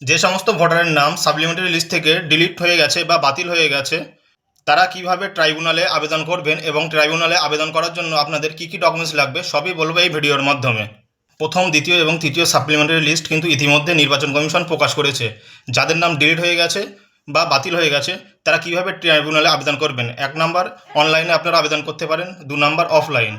যে সমস্ত ভোটারের নাম সাপ্লিমেন্টারি লিস্ট থেকে ডিলিট হয়ে গেছে বা বাতিল হয়ে গেছে, তারা কিভাবে ট্রাইব্যুনালে আবেদন করবেন এবং ট্রাইব্যুনালে আবেদন করার জন্য আপনাদের কী কী ডকুমেন্টস লাগবে সবই বলবো এই ভিডিওর মাধ্যমে। প্রথম, দ্বিতীয় এবং তৃতীয় সাপ্লিমেন্টারি লিস্ট কিন্তু ইতিমধ্যে নির্বাচন কমিশন প্রকাশ করেছে। যাদের নাম ডিলিট হয়ে গেছে বা বাতিল হয়ে গেছে তারা কিভাবে ট্রাইব্যুনালে আবেদন করবেন, 1 নম্বর অনলাইনে আপনারা আবেদন করতে পারেন, 2 নম্বর অফলাইন।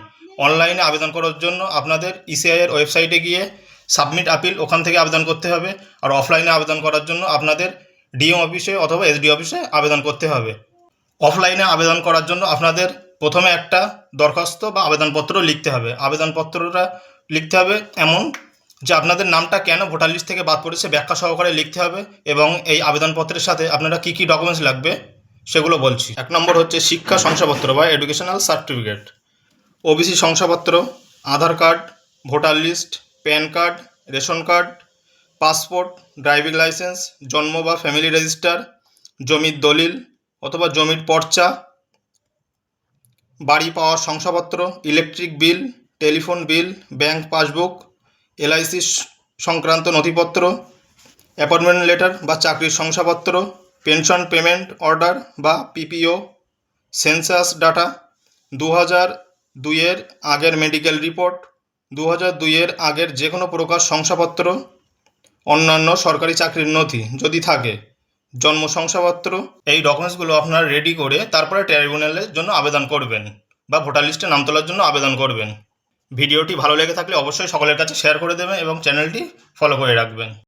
অনলাইনে আবেদন করার জন্য আপনাদের ইসিআই এর ওয়েবসাইটে গিয়ে সাবমিট আপিল ওখান থেকে আবেদন করতে হবে, আর অফলাইনে আবেদন করার জন্য আপনাদের ডিএম অফিসে অথবা এসডি অফিসে আবেদন করতে হবে। অফলাইনে আবেদন করার জন্য আপনাদের প্রথমে একটা দরখাস্ত বা আবেদনপত্র লিখতে হবে। আবেদনপত্রটা লিখতে হবে এমন যে আপনাদের নামটা কেন ভোটার লিস্ট থেকে বাদ পড়েছে ব্যাখ্যা সহকারে লিখতে হবে, এবং এই আবেদনপত্রের সাথে আপনারা কী কী ডকুমেন্টস লাগবে সেগুলো বলছি। 1 নম্বর হচ্ছে শিক্ষা শংসাপত্র বা এডুকেশনাল সার্টিফিকেট, ওবিসি শংসাপত্র, Aadhaar card, voter list, PAN card, ration card, passport, driving licence, জন্ম বা ফ্যামিলি রেজিস্টার, জমির দলিল অথবা জমির পর্চা, বাড়ি পাওয়ার শংসাপত্র, electric bill, telephone bill, bank passbook, LIC সংক্রান্ত নথিপত্র, অ্যাপয়েন্টমেন্ট লেটার বা চাকরির শংসাপত্র, পেনশন পেমেন্ট অর্ডার বা পিপিও, সেন্সাস ডাটা, 2002-এর আগের মেডিকেল রিপোর্ট, 2002-এর আগের যে কোনো প্রকার শংসাপত্র, অন্যান্য সরকারি চাকরির নথি যদি থাকে, জন্ম শংসাপত্র। এই ডকুমেন্টসগুলো আপনারা রেডি করে তারপরে ট্রাইব্যুনালের জন্য আবেদন করবেন বা ভোটার লিস্টে নাম তোলার জন্য আবেদন করবেন। ভিডিওটি ভালো লেগে থাকলে অবশ্যই সকলের কাছে শেয়ার করে দেবেন এবং চ্যানেলটি ফলো করে রাখবেন।